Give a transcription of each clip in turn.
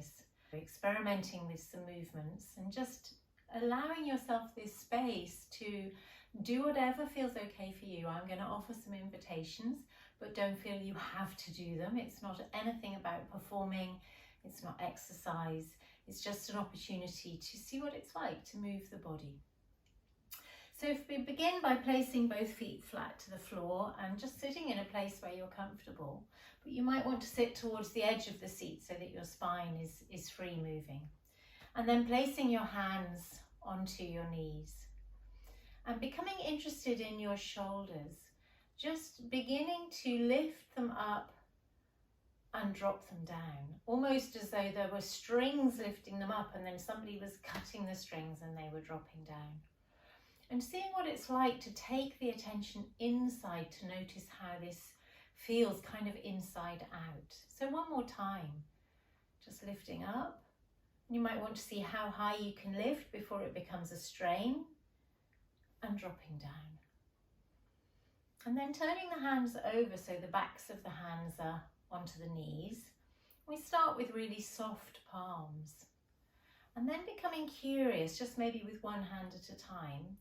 practice, experimenting with some movements and just allowing yourself this space to do whatever feels okay for you. I'm going to offer some invitations, but don't feel you have to do them. It's not anything about performing, it's not exercise, it's just an opportunity to see what it's like to move the body. So if we begin by placing both feet flat to the floor and just sitting in a place where you're comfortable, but you might want to sit towards the edge of the seat so that your spine is free moving. And then placing your hands onto your knees and becoming interested in your shoulders, just beginning to lift them up and drop them down, almost as though there were strings lifting them up and then somebody was cutting the strings and they were dropping down. And seeing what it's like to take the attention inside to notice how this feels kind of inside out. So one more time, just lifting up. You might want to see how high you can lift before it becomes a strain, and dropping down. And then turning the hands over so the backs of the hands are onto the knees. We start with really soft palms. And then becoming curious, just maybe with one hand at a time,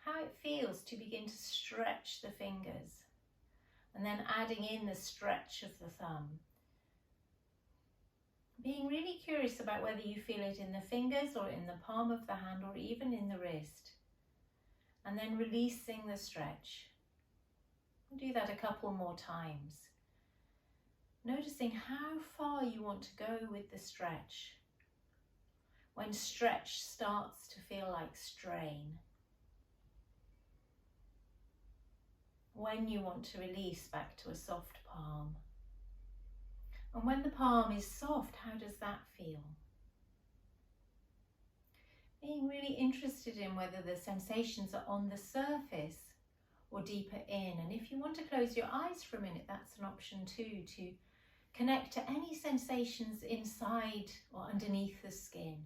how it feels to begin to stretch the fingers. And then adding in the stretch of the thumb. Being really curious about whether you feel it in the fingers or in the palm of the hand or even in the wrist. And then releasing the stretch. We'll do that a couple more times. Noticing how far you want to go with the stretch. When stretch starts to feel like strain. When you want to release back to a soft palm. And when the palm is soft, how does that feel? Being really interested in whether the sensations are on the surface or deeper in. And if you want to close your eyes for a minute, that's an option too, to connect to any sensations inside or underneath the skin.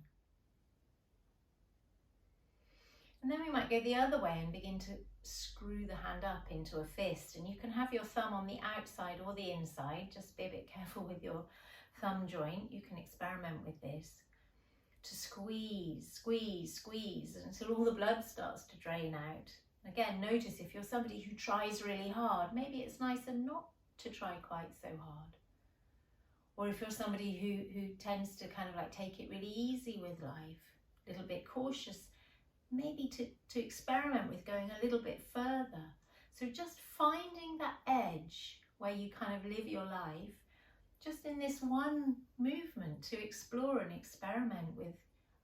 And then we might go the other way and begin to screw the hand up into a fist. And you can have your thumb on the outside or the inside. Just be a bit careful with your thumb joint. You can experiment with this. To squeeze, squeeze, squeeze until all the blood starts to drain out. Again, notice if you're somebody who tries really hard, maybe it's nicer not to try quite so hard. Or if you're somebody who tends to kind of like take it really easy with life, a little bit cautious, maybe to experiment with going a little bit further. So just finding that edge where you kind of live your life, just in this one movement to explore and experiment with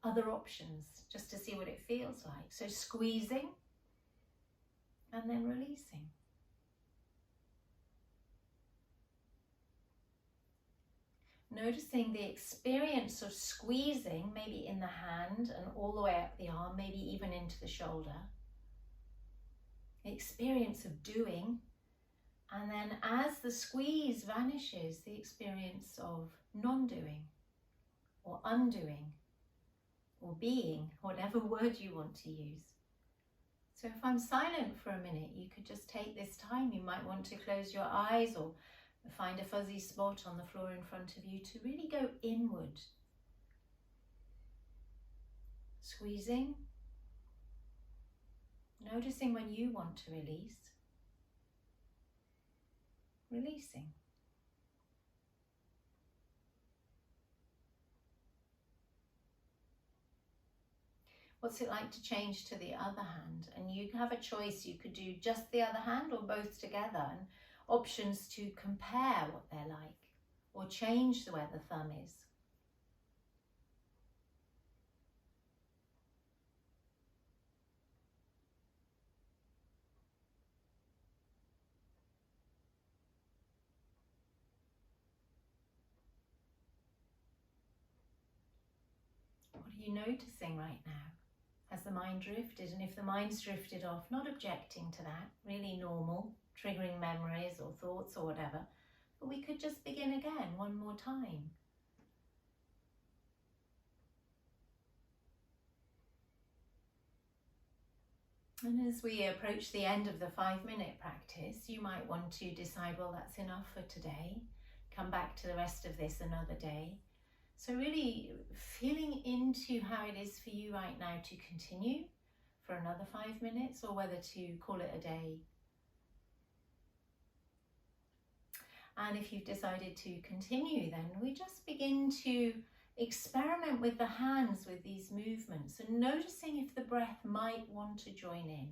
other options, just to see what it feels like. So squeezing and then releasing. Noticing the experience of squeezing, maybe in the hand and all the way up the arm, maybe even into the shoulder. The experience of doing, and then as the squeeze vanishes, the experience of non-doing or undoing or being, whatever word you want to use. So if I'm silent for a minute, you could just take this time. You might want to close your eyes or find a fuzzy spot on the floor in front of you to really go inward. Squeezing. Noticing when you want to release. Releasing. What's it like to change to the other hand? And you have a choice. You could do just the other hand or both together. And options to compare what they're like or change the way the thumb is. What are you noticing right now? Has the mind drifted? And if the mind's drifted off, not objecting to that, really normal, triggering memories or thoughts or whatever, but we could just begin again one more time. And as we approach the end of the 5-minute practice, you might want to decide, well, that's enough for today. Come back to the rest of this another day. So really feeling into how it is for you right now to continue for another 5 minutes, or whether to call it a day. And if you've decided to continue, then we just begin to experiment with the hands with these movements and noticing if the breath might want to join in.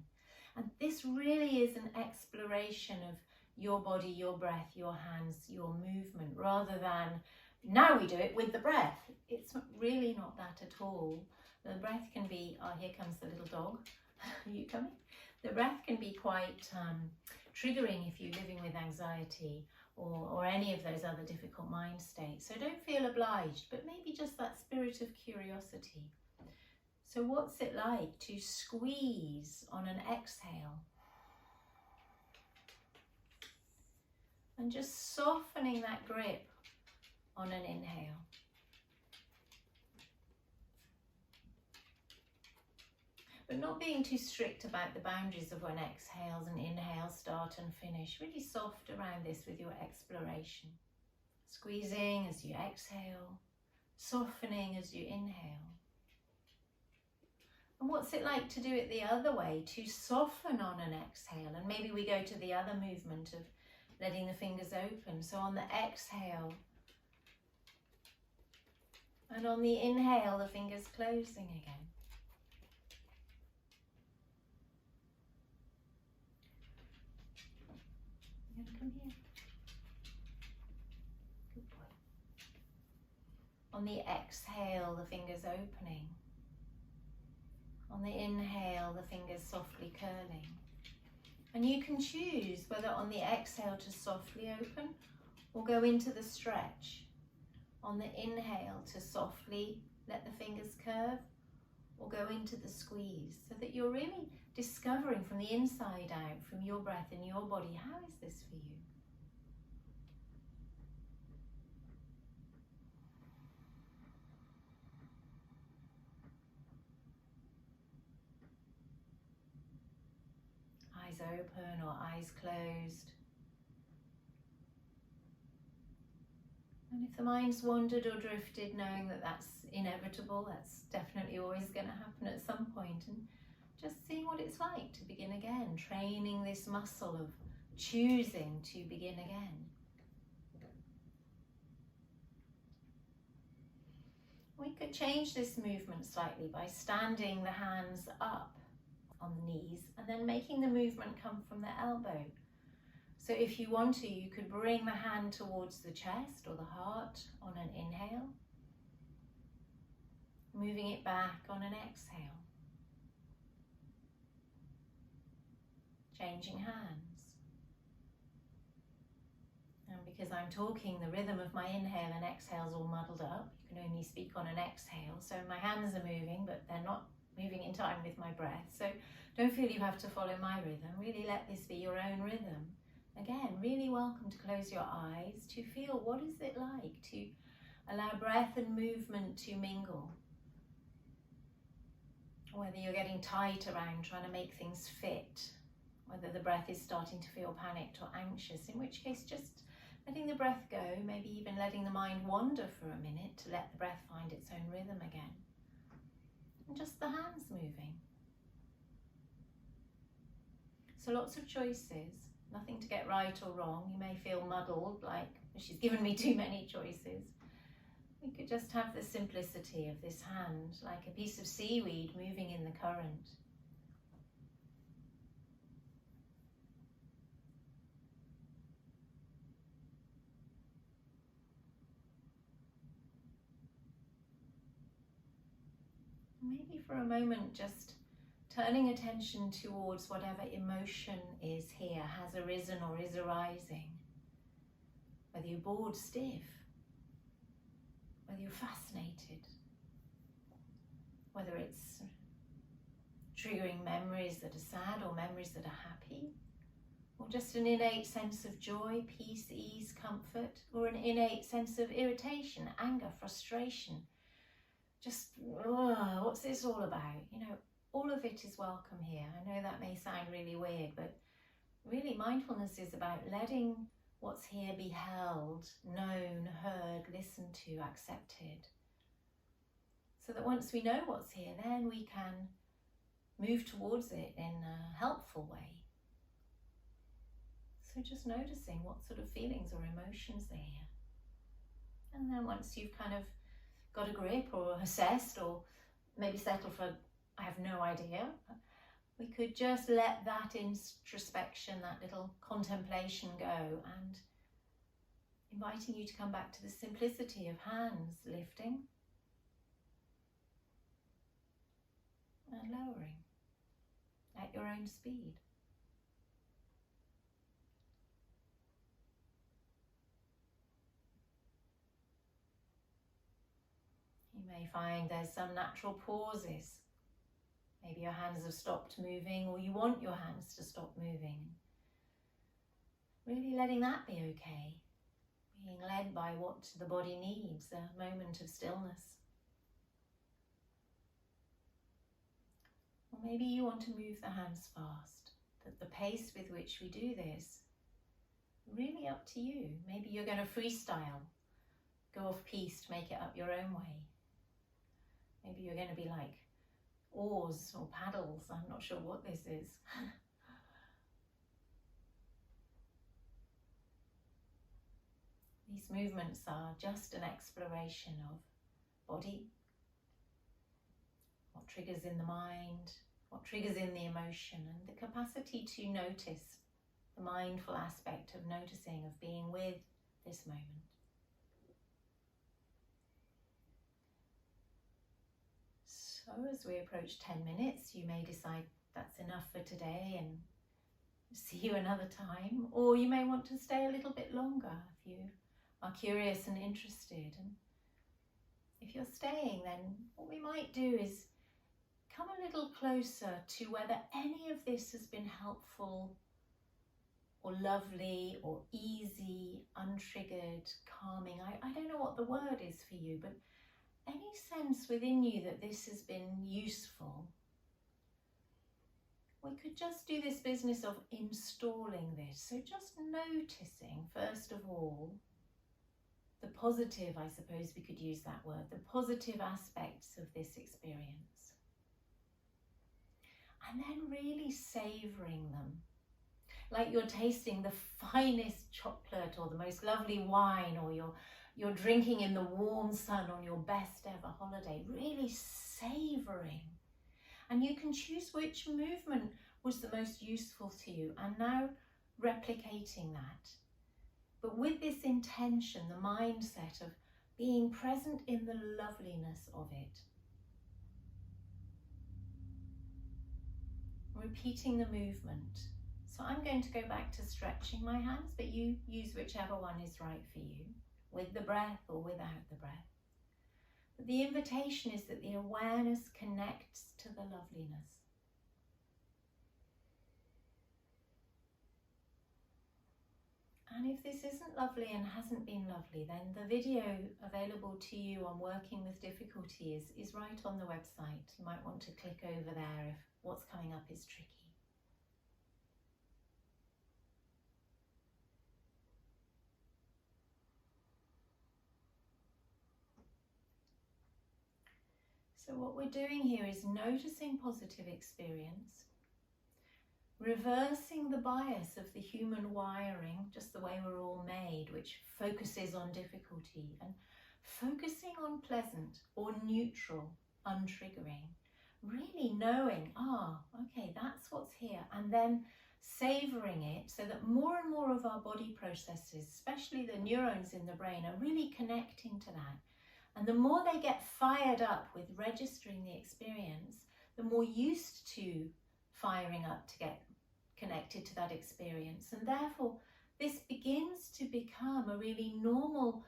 And this really is an exploration of your body, your breath, your hands, your movement, rather than now we do it with the breath. It's really not that at all. The breath can be, oh, here comes the little dog. Are you coming? The breath can be quite triggering if you're living with anxiety or any of those other difficult mind states. So don't feel obliged, but maybe just that spirit of curiosity. So what's it like to squeeze on an exhale? And just softening that grip on an inhale. But not being too strict about the boundaries of when exhales and inhales start and finish. Really soft around this with your exploration. Squeezing as you exhale, softening as you inhale. And what's it like to do it the other way, to soften on an exhale? And maybe we go to the other movement of letting the fingers open. So on the exhale, and on the inhale, the fingers closing again. You're going to come here. Good boy. On the exhale, the fingers opening. On the inhale, the fingers softly curling. And you can choose whether on the exhale to softly open or go into the stretch. On the inhale to softly let the fingers curve or go into the squeeze, so that you're really discovering from the inside out, from your breath in your body, how is this for you? Eyes open or eyes closed. And if the mind's wandered or drifted, knowing that that's inevitable, that's definitely always going to happen at some point, and just seeing what it's like to begin again, training this muscle of choosing to begin again. We could change this movement slightly by standing the hands up on the knees and then making the movement come from the elbow. So if you want to, you could bring the hand towards the chest or the heart on an inhale, moving it back on an exhale. Changing hands. And because I'm talking, the rhythm of my inhale and exhale is all muddled up. You can only speak on an exhale. So my hands are moving, but they're not moving in time with my breath. So don't feel you have to follow my rhythm. Really let this be your own rhythm. Again, really welcome to close your eyes, to feel what is it like to allow breath and movement to mingle. Whether you're getting tight around trying to make things fit, whether the breath is starting to feel panicked or anxious, in which case just letting the breath go, maybe even letting the mind wander for a minute to let the breath find its own rhythm again. And just the hands moving. So lots of choices. Nothing to get right or wrong. You may feel muddled, like she's given me too many choices. We could just have the simplicity of this hand, like a piece of seaweed moving in the current. Maybe for a moment just turning attention towards whatever emotion is here, has arisen or is arising. Whether you're bored stiff, whether you're fascinated, whether it's triggering memories that are sad or memories that are happy, or just an innate sense of joy, peace, ease, comfort, or an innate sense of irritation, anger, frustration. Just, what's this all about? You know, all of it is welcome here. I know that may sound really weird, but really mindfulness is about letting what's here be held, known, heard, listened to, accepted. So that once we know what's here, then we can move towards it in a helpful way. So just noticing what sort of feelings or emotions are here. And then once you've kind of got a grip or assessed or maybe settled for, I have no idea, we could just let that introspection, that little contemplation go, and inviting you to come back to the simplicity of hands lifting and lowering at your own speed. You may find there's some natural pauses. Maybe your hands have stopped moving, or you want your hands to stop moving. Really letting that be okay. Being led by what the body needs, a moment of stillness. Or maybe you want to move the hands fast, that the pace with which we do this, really up to you. Maybe you're going to freestyle, go off piste, make it up your own way. Maybe you're going to be like oars or paddles, I'm not sure what this is. These movements are just an exploration of body, what triggers in the mind, what triggers in the emotion, and the capacity to notice, the mindful aspect of noticing, of being with this moment. So as we approach 10 minutes, you may decide that's enough for today and see you another time, or you may want to stay a little bit longer if you are curious and interested. And if you're staying, then what we might do is come a little closer to whether any of this has been helpful or lovely or easy, untriggered, calming. I don't know what the word is for you, but any sense within you that this has been useful. We could just do this business of installing this. So just noticing, first of all, the positive, I suppose we could use that word, the positive aspects of this experience. And then really savouring them. Like you're tasting the finest chocolate or the most lovely wine, or you're drinking in the warm sun on your best ever holiday, really savouring. And you can choose which movement was the most useful to you and now replicating that. But with this intention, the mindset of being present in the loveliness of it. Repeating the movement. So I'm going to go back to stretching my hands, but you use whichever one is right for you, with the breath or without the breath. But the invitation is that the awareness connects to the loveliness. And if this isn't lovely and hasn't been lovely, then the video available to you on working with difficulty is right on the website. You might want to click over there if what's coming up is tricky. So what we're doing here is noticing positive experience, reversing the bias of the human wiring, just the way we're all made, which focuses on difficulty, and focusing on pleasant or neutral, untriggering, really knowing, okay, that's what's here, and then savouring it so that more and more of our body processes, especially the neurons in the brain, are really connecting to that. And the more they get fired up with registering the experience, the more used to firing up to get connected to that experience. And therefore, this begins to become a really normal,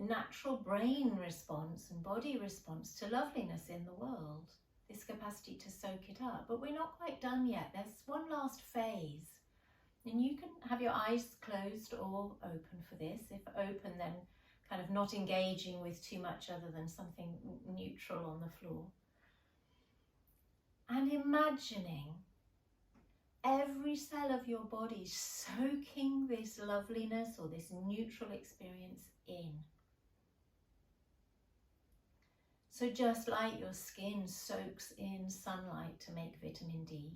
natural brain response and body response to loveliness in the world. This capacity to soak it up. But we're not quite done yet. There's one last phase. And you can have your eyes closed or open for this. If open, then kind of not engaging with too much other than something neutral on the floor. And imagining every cell of your body soaking this loveliness or this neutral experience in. So just like your skin soaks in sunlight to make vitamin D,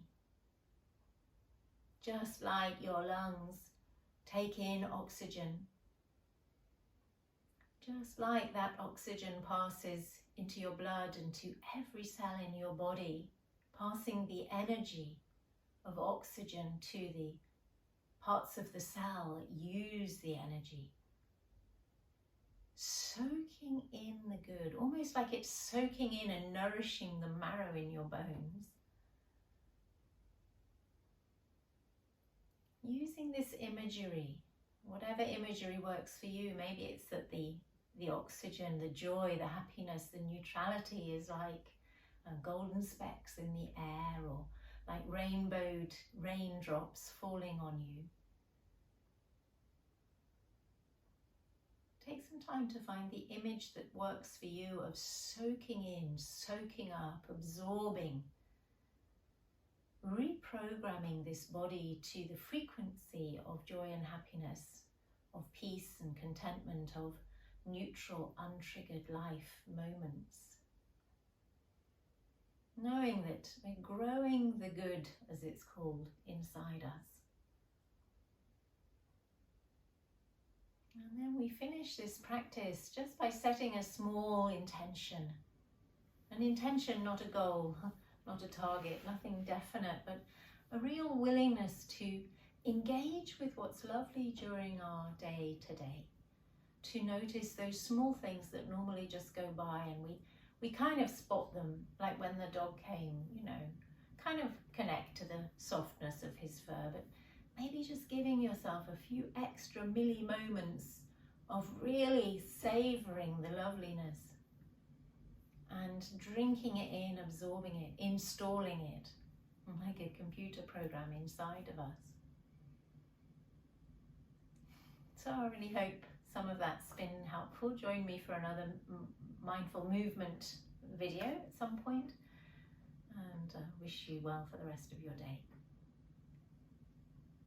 just like your lungs take in oxygen, just like that oxygen passes into your blood and to every cell in your body, passing the energy of oxygen to the parts of the cell that use the energy, soaking in the good, almost like it's soaking in and nourishing the marrow in your bones. Using this imagery, whatever imagery works for you, maybe it's that the oxygen, the joy, the happiness, the neutrality is like golden specks in the air, or like rainbowed raindrops falling on you. Take some time to find the image that works for you of soaking in, soaking up, absorbing, reprogramming this body to the frequency of joy and happiness, of peace and contentment, of neutral, untriggered life moments. Knowing that we're growing the good, as it's called, inside us. And then we finish this practice just by setting a small intention. An intention, not a goal, not a target, nothing definite, but a real willingness to engage with what's lovely during our day today. To notice those small things that normally just go by and we kind of spot them, like when the dog came, you know, kind of connect to the softness of his fur, but maybe just giving yourself a few extra milli moments of really savouring the loveliness and drinking it in, absorbing it, installing it like a computer program inside of us. So I really hope some of that's been helpful. Join me for another mindful movement video at some point, and wish you well for the rest of your day.